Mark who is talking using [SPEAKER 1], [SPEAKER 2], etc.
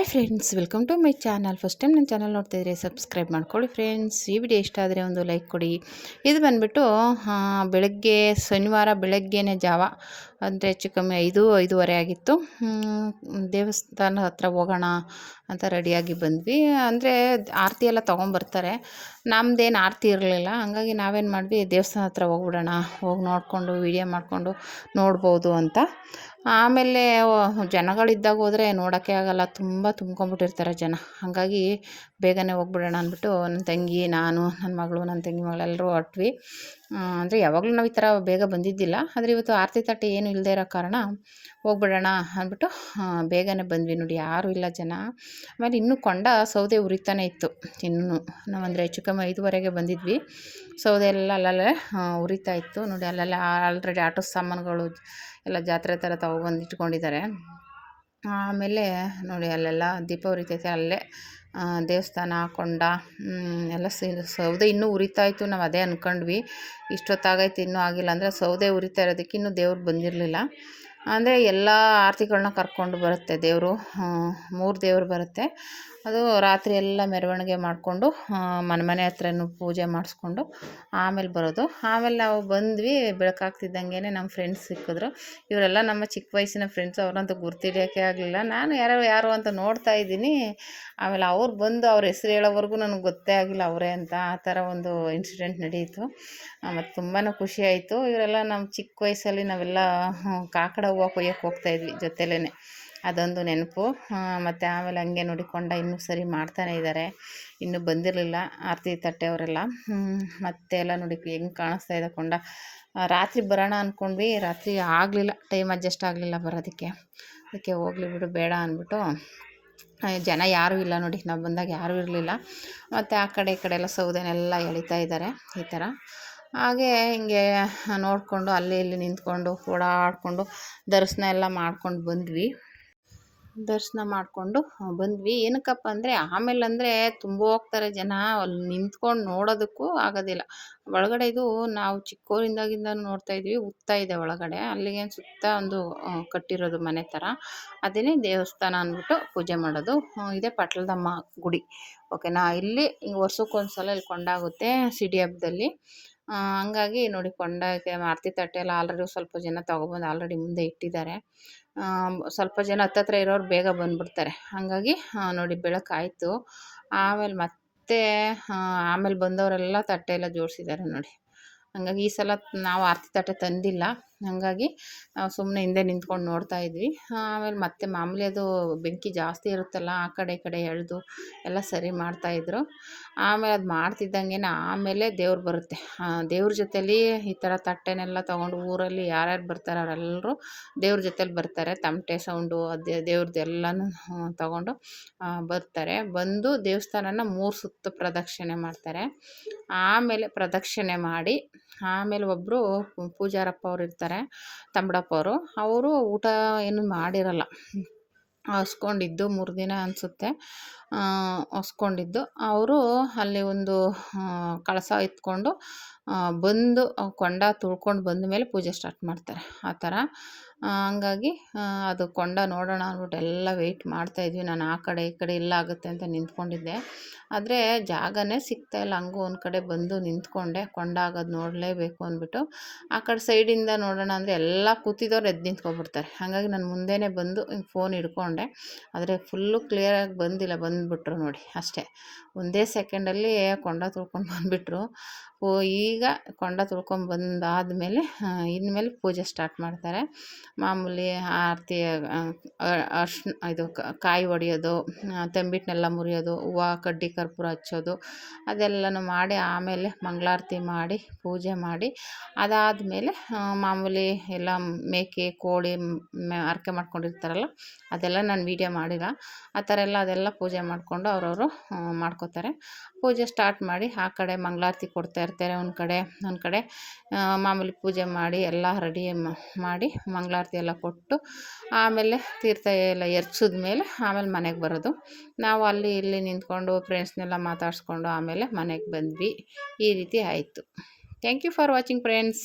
[SPEAKER 1] Hi friends, welcome to my channel. First time ನನ್ನ channel ನೋಡ್ತಾಯಿದ್ರೆ subscribe ಮಾಡ್ಕೊಳ್ಳಿ friends. ಈ ವಿಡಿಯೋ ಇಷ್ಟ ಆದರೆ ಒಂದು ಲೈಕ್ ಕೊಡಿ. ಇದು ಬಂದುಬಿಟ್ಟು ಬೆಳಗ್ಗೆ ಶನಿವಾರ ಬೆಳಗ್ಗೆನೇ ಜಾವ ಅಂದರೆ ಹೆಚ್ಚು ಕಮ್ಮಿ 5-5:30 ಆಗಿತ್ತು. ದೇವಸ್ಥಾನ ಹತ್ರ ಹೋಗೋಣ ಅಂತ ರೆಡಿಯಾಗಿ ಬಂದ್ವಿ. ಅಂದರೆ ಆರತಿ ಎಲ್ಲ ತೊಗೊಂಬರ್ತಾರೆ. ನಮ್ಮದೇನು ಆರತಿ ಇರಲಿಲ್ಲ, ಹಂಗಾಗಿ ನಾವೇನು ಮಾಡಿದ್ವಿ, ದೇವಸ್ಥಾನ ಹತ್ರ ಹೋಗ್ಬಿಡೋಣ, ಹೋಗಿ ನೋಡಿಕೊಂಡು ವೀಡಿಯೋ ಮಾಡಿಕೊಂಡು ನೋಡ್ಬೋದು ಅಂತ. ಆಮೇಲೆ ಜನಗಳಿದ್ದಾಗ ಹೋದರೆ ನೋಡೋಕ್ಕೆ ಆಗಲ್ಲ, ತುಂಬ ತುಂಬ್ಕೊಂಬಿಟ್ಟಿರ್ತಾರೆ ಜನ. ಹಾಗಾಗಿ ಬೇಗನೆ ಹೋಗ್ಬಿಡೋಣ ಅಂದ್ಬಿಟ್ಟು ನನ್ನ ತಂಗಿ, ನಾನು, ನನ್ನ ಮಗಳು, ನನ್ನ ತಂಗಿ ಮಗಳೆಲ್ಲರೂ ಹೊರಟ್ವಿ. ಅಂದರೆ ಯಾವಾಗಲೂ ನಾವು ಈ ಥರ ಬೇಗ ಬಂದಿದ್ದಿಲ್ಲ, ಆದರೆ ಇವತ್ತು ಆರತಿ ತಟ್ಟೆ ಏನು ಇಲ್ಲದೆ ಇರೋ ಕಾರಣ ಹೋಗ್ಬಿಡೋಣ ಅಂದ್ಬಿಟ್ಟು ಬೇಗನೆ ಬಂದ್ವಿ. ನೋಡಿ, ಯಾರೂ ಇಲ್ಲ ಜನ. ಆಮೇಲೆ ಇನ್ನೂ ಕೊಂಡ ಸೌದೆ ಉರಿತಾನೆ ಇತ್ತು. ಇನ್ನೂ ನಾವಂದರೆ ಹೆಚ್ಚು ಕಮ್ಮಿ 5:30ಗೆ ಬಂದಿದ್ವಿ. ಸೌದೆ ಎಲ್ಲ ಅಲ್ಲಲ್ಲೇ ಉರಿತಾ ಇತ್ತು. ನೋಡಿ, ಅಲ್ಲೆಲ್ಲ ಆಲ್ರೆಡಿ ಆಟೋ ಸಾಮಾನುಗಳು ಎಲ್ಲ ಜಾತ್ರೆ ಥರ ತೊಗೊಬಂದು ಇಟ್ಕೊಂಡಿದ್ದಾರೆ. ಆಮೇಲೆ ನೋಡಿ, ಅಲ್ಲೆಲ್ಲ ದೀಪ ಉರಿತೈತೆ. ಅಲ್ಲೇ ದೇವಸ್ಥಾನ ಕೊಂಡ ಎಲ್ಲ ಸೌದೆ ಇನ್ನೂ ಉರಿತಾ ಇತ್ತು. ನಾವು ಅದೇ ಅಂದ್ಕೊಂಡ್ವಿ, ಇಷ್ಟೊತ್ತಾಗೈತೆ ಇನ್ನೂ ಆಗಿಲ್ಲ. ಅಂದರೆ ಸೌದೆ ಉರಿತಾ ಇರೋದಕ್ಕೆ ಇನ್ನೂ ದೇವ್ರು ಬಂದಿರಲಿಲ್ಲ. ಅಂದರೆ ಎಲ್ಲ ಆರತಿಗಳನ್ನ ಕರ್ಕೊಂಡು ಬರುತ್ತೆ ದೇವರು. 3 ದೇವರು ಬರುತ್ತೆ. ಅದು ರಾತ್ರಿ ಎಲ್ಲ ಮೆರವಣಿಗೆ ಮಾಡಿಕೊಂಡು ಮನೆ ಹತ್ರನೂ ಪೂಜೆ ಮಾಡಿಸ್ಕೊಂಡು ಆಮೇಲೆ ಬರೋದು. ಆಮೇಲೆ ನಾವು ಬಂದ್ವಿ. ಬೆಳಕಾಗ್ತಿದ್ದಂಗೆ ನಮ್ಮ ಫ್ರೆಂಡ್ಸ್ ಸಿಕ್ಕಿದ್ರು. ಇವರೆಲ್ಲ ನಮ್ಮ ಚಿಕ್ಕ ವಯಸ್ಸಿನ ಫ್ರೆಂಡ್ಸ್. ಅವ್ರಂತೂ ಗುರ್ತಿಡಿಯೋಕ್ಕೆ ಆಗಲಿಲ್ಲ. ನಾನು ಯಾರು ಅಂತ ನೋಡ್ತಾ ಇದ್ದೀನಿ. ಆಮೇಲೆ ಅವ್ರು ಬಂದು ಅವ್ರ ಹೆಸ್ರು ಹೇಳೋವರೆಗೂ ನನಗೆ ಗೊತ್ತೇ ಆಗಿಲ್ಲ ಅವರೇ ಅಂತ. ಆ ಥರ ಒಂದು ಇನ್ಸಿಡೆಂಟ್ ನಡೀತು. ಮತ್ತು ತುಂಬಾ ಖುಷಿ ಆಯಿತು. ಇವರೆಲ್ಲ ನಮ್ಮ ಚಿಕ್ಕ ವಯಸ್ಸಲ್ಲಿ ನಾವೆಲ್ಲ ಕಾಕಡ ಹೂವು ಕೊಯ್ಯೋಕ್ಕೆ ಹೋಗ್ತಾಯಿದ್ವಿ ಜೊತೆಲೇ. ಅದೊಂದು ನೆನಪು. ಮತ್ತು ಆಮೇಲೆ ಹಂಗೆ ನೋಡಿ, ಕೊಂಡ ಇನ್ನೂ ಸರಿ ಮಾಡ್ತಾನೆ ಇದ್ದಾರೆ. ಇನ್ನೂ ಬಂದಿರಲಿಲ್ಲ ಆರತಿ ತಟ್ಟೆ ಅವರೆಲ್ಲ. ಮತ್ತೆ ಎಲ್ಲ ನೋಡಿ ಹೆಂಗೆ ಕಾಣಿಸ್ತಾ ಇದೆ ಕೊಂಡ. ರಾತ್ರಿ ಬರೋಣ ಅಂದ್ಕೊಂಡ್ವಿ, ರಾತ್ರಿ ಆಗಲಿಲ್ಲ, ಟೈಮ್ ಅಡ್ಜಸ್ಟ್ ಆಗಲಿಲ್ಲ ಬರೋದಕ್ಕೆ. ಅದಕ್ಕೆ ಹೋಗಲಿ ಬಿಡು ಬೇಡ ಅಂದ್ಬಿಟ್ಟು, ಜನ ಯಾರೂ ಇಲ್ಲ ನೋಡಿ, ನಾವು ಬಂದಾಗ ಯಾರೂ ಇರಲಿಲ್ಲ. ಮತ್ತು ಆ ಕಡೆ ಈ ಕಡೆ ಎಲ್ಲ ಸೌದೆನೆಲ್ಲ ಎಳಿತಾ ಇದ್ದಾರೆ ಈ ಥರ. ಹಾಗೆ ಹಿಂಗೆ ನೋಡಿಕೊಂಡು ಅಲ್ಲಿ ಇಲ್ಲಿ ನಿಂತ್ಕೊಂಡು ಓಡಾಡಿಕೊಂಡು ದರ್ಶನ ಎಲ್ಲ ಮಾಡ್ಕೊಂಡು ಬಂದ್ವಿ. ಏನಕ್ಕಪ್ಪ ಅಂದರೆ ಆಮೇಲೆ ತುಂಬ ಹೋಗ್ತಾರೆ ಜನ. ಅಲ್ಲಿ ನಿಂತ್ಕೊಂಡು ನೋಡೋದಕ್ಕೂ ಆಗೋದಿಲ್ಲ. ಒಳಗಡೆ ಇದು ನಾವು ಚಿಕ್ಕವರಿಂದಾಗಿಂದ ನೋಡ್ತಾ ಇದ್ವಿ, ಉತ್ತಾ ಇದೆ ಒಳಗಡೆ. ಅಲ್ಲಿಗೆ ಸುತ್ತ ಒಂದು ಕಟ್ಟಿರೋದು ಮನೆ ಥರ. ಅದೇ ದೇವಸ್ಥಾನ ಅಂದ್ಬಿಟ್ಟು ಪೂಜೆ ಮಾಡೋದು. ಇದೇ ಪಟ್ಲದಮ್ಮ ಗುಡಿ, ಓಕೆನಾ. ಇಲ್ಲಿ ವರ್ಷಕ್ಕೊಂದ್ಸಲ ಇಲ್ಲಿ ಕೊಂಡಾಗುತ್ತೆ ಸಿಡಿ ಹಬ್ಬದಲ್ಲಿ. ಹಂಗಾಗಿ ನೋಡಿ, ಕೊಂಡಕ್ಕೆ ಆರತಿ ತಟ್ಟೆ ಎಲ್ಲ ಆಲ್ರೆಡಿ ಸ್ವಲ್ಪ ಜನ ತೊಗೊಬಂದು ಆಲ್ರೆಡಿ ಮುಂದೆ ಇಟ್ಟಿದ್ದಾರೆ. ಸ್ವಲ್ಪ ಜನ ಹತ್ತತ್ರ ಇರೋರು ಬೇಗ ಬಂದುಬಿಡ್ತಾರೆ. ಹಾಗಾಗಿ ನೋಡಿ, ಬೆಳಕಾಯಿತು. ಆಮೇಲೆ ಬಂದವರೆಲ್ಲ ತಟ್ಟೆ ಎಲ್ಲ ಜೋಡಿಸಿದ್ದಾರೆ ನೋಡಿ. ಹಾಗಾಗಿ ಈ ಸಲ ನಾವು ಆರತಿ ತಟ್ಟೆ ತಂದಿಲ್ಲ, ಹಾಗಾಗಿ ನಾವು ಸುಮ್ಮನೆ ಹಿಂದೆ ನಿಂತ್ಕೊಂಡು ನೋಡ್ತಾ ಇದ್ವಿ. ಆಮೇಲೆ ಮತ್ತೆ ಮಾಮೂಲಿ ಅದು ಬೆಂಕಿ ಜಾಸ್ತಿ ಇರುತ್ತಲ್ಲ, ಆ ಕಡೆ ಈ ಕಡೆ ಎಳೆದು ಎಲ್ಲ ಸರಿ ಮಾಡ್ತಾಯಿದ್ರು. ಆಮೇಲೆ ಅದು ಮಾಡ್ತಿದ್ದಂಗೆ ಆಮೇಲೆ ದೇವ್ರು ಬರುತ್ತೆ. ದೇವ್ರ ಜೊತೇಲಿ ಈ ಥರ ತಟ್ಟೆನೆಲ್ಲ ತೊಗೊಂಡು ಊರಲ್ಲಿ ಯಾರ್ಯಾರು ಬರ್ತಾರೆ ಅವರೆಲ್ಲರೂ ದೇವ್ರ ಜೊತೇಲಿ ಬರ್ತಾರೆ. ತಮಟೆ ಸೌಂಡು ದೇವ್ರದ್ದು ಎಲ್ಲನೂ ತೊಗೊಂಡು ಬರ್ತಾರೆ. ಬಂದು ದೇವಸ್ಥಾನನ 3 ಸುತ್ತು ಪ್ರದಕ್ಷಿಣೆ ಮಾಡ್ತಾರೆ. ಆಮೇಲೆ ಪ್ರದಕ್ಷಿಣೆ ಮಾಡಿ ಆಮೇಲೆ ಒಬ್ಬರು ಪೂಜಾರಪ್ಪ ಅವ್ರು ಇರ್ತಾರೆ, ತಂಬಡಪ್ಪ ಅವರು ಊಟ ಏನು ಮಾಡಿರಲ್ಲ. ಹಸ್ಕೊಂಡಿದ್ದು 3 ದಿನ ಅನಿಸುತ್ತೆ. ಹಸ್ಕೊಂಡಿದ್ದು ಅವರು ಅಲ್ಲಿ ಒಂದು ಕಳಸ ಎತ್ಕೊಂಡು ಬಂದು ಕೊಂಡ ತುಳ್ಕೊಂಡು ಬಂದ ಮೇಲೆ ಪೂಜೆ ಸ್ಟಾರ್ಟ್ ಮಾಡ್ತಾರೆ, ಆ ಥರ. ಹಂಗಾಗಿ ಅದು ಕೊಂಡ ನೋಡೋಣ ಅಂದ್ಬಿಟ್ಟು ಎಲ್ಲ ವೆಯ್ಟ್ ಮಾಡ್ತಾಯಿದ್ವಿ. ನಾನು ಆ ಕಡೆ ಈ ಕಡೆ ಇಲ್ಲ ಆಗುತ್ತೆ ಅಂತ ನಿಂತ್ಕೊಂಡಿದ್ದೆ, ಆದರೆ ಜಾಗನೇ ಸಿಗ್ತಾಯಿಲ್ಲ. ಹಂಗೂ ಒಂದು ಕಡೆ ಬಂದು ನಿಂತ್ಕೊಂಡೆ, ಕೊಂಡ ಆಗೋದು ನೋಡಲೇಬೇಕು ಅಂದ್ಬಿಟ್ಟು. ಆ ಕಡೆ ಸೈಡಿಂದ ನೋಡೋಣ ಅಂದರೆ ಎಲ್ಲ ಕೂತಿದ್ದವ್ರು ಎದ್ದು ನಿಂತ್ಕೊಬಿಡ್ತಾರೆ. ಹಾಗಾಗಿ ನಾನು ಮುಂದೆನೇ ಬಂದು ಫೋನ್ ಹಿಡ್ಕೊಂಡೆ, ಆದರೆ ಫುಲ್ಲು ಕ್ಲಿಯರಾಗಿ ಬಂದುಬಿಟ್ರು ನೋಡಿ. ಅಷ್ಟೇ, ಒಂದೇ ಸೆಕೆಂಡಲ್ಲಿ ಕೊಂಡ ತುಳ್ಕೊಂಡು ಬಂದುಬಿಟ್ರು. ಈಗ ಕೊಂಡ ತುಳ್ಕೊಂಡು ಬಂದಾದಮೇಲೆ ಇನ್ಮೇಲೆ ಪೂಜೆ ಸ್ಟಾರ್ಟ್ ಮಾಡ್ತಾರೆ. ಮಾಮೂಲಿ ಆರತಿ, ಇದು ಕಾಯಿ ಒಡೆಯೋದು, ತಂಬಿಟ್ಟನ್ನೆಲ್ಲ ಮುರಿಯೋದು, ಹೂವು ಕಡ್ಡಿ ಕರ್ಪೂರ ಹಚ್ಚೋದು, ಅದೆಲ್ಲನೂ ಮಾಡಿ ಆಮೇಲೆ ಮಂಗಳಾರತಿ ಮಾಡಿ ಪೂಜೆ ಮಾಡಿ ಅದಾದಮೇಲೆ ಮಾಮೂಲಿ ಎಲ್ಲ ಮೇಕೆ ಕೋಳಿ ಹರಕೆ ಮಾಡ್ಕೊಂಡಿರ್ತಾರಲ್ಲ, ಅದೆಲ್ಲ ನಾನು ವೀಡಿಯೋ ಮಾಡಿಲ್ಲ. ಆ ಥರ ಅದೆಲ್ಲ ಪೂಜೆ ಮಾಡಿಕೊಂಡು ಅವ್ರವರು ಮಾಡ್ಕೋತಾರೆ. ಪೂಜೆ ಸ್ಟಾರ್ಟ್ ಮಾಡಿ ಆ ಕಡೆ ಮಂಗಳಾರತಿ ಕೊಡ್ತಾ ಇರ್ತಾರೆ. ಒಂದು ಕಡೆ ಮಾಮೂಲಿ ಪೂಜೆ ಮಾಡಿ ಎಲ್ಲ ರೆಡಿ ಮಾಡಿ ಮಂಗಳಾರತಿ ಎಲ್ಲ ಕೊಟ್ಟು ಆಮೇಲೆ ತೀರ್ಥ ಎಲ್ಲ ಎರಚಿದ ಮೇಲೆ ಆಮೇಲೆ ಮನೆಗೆ ಬರೋದು. ನಾವು ಅಲ್ಲಿ ಇಲ್ಲಿ ನಿಂತ್ಕೊಂಡು ಫ್ರೆಂಡ್ಸ್ನೆಲ್ಲ ಮಾತಾಡಿಸ್ಕೊಂಡು ಆಮೇಲೆ ಮನೆಗೆ ಬಂದ್ವಿ. ಈ ರೀತಿ ಆಯಿತು. Thank you for watching friends.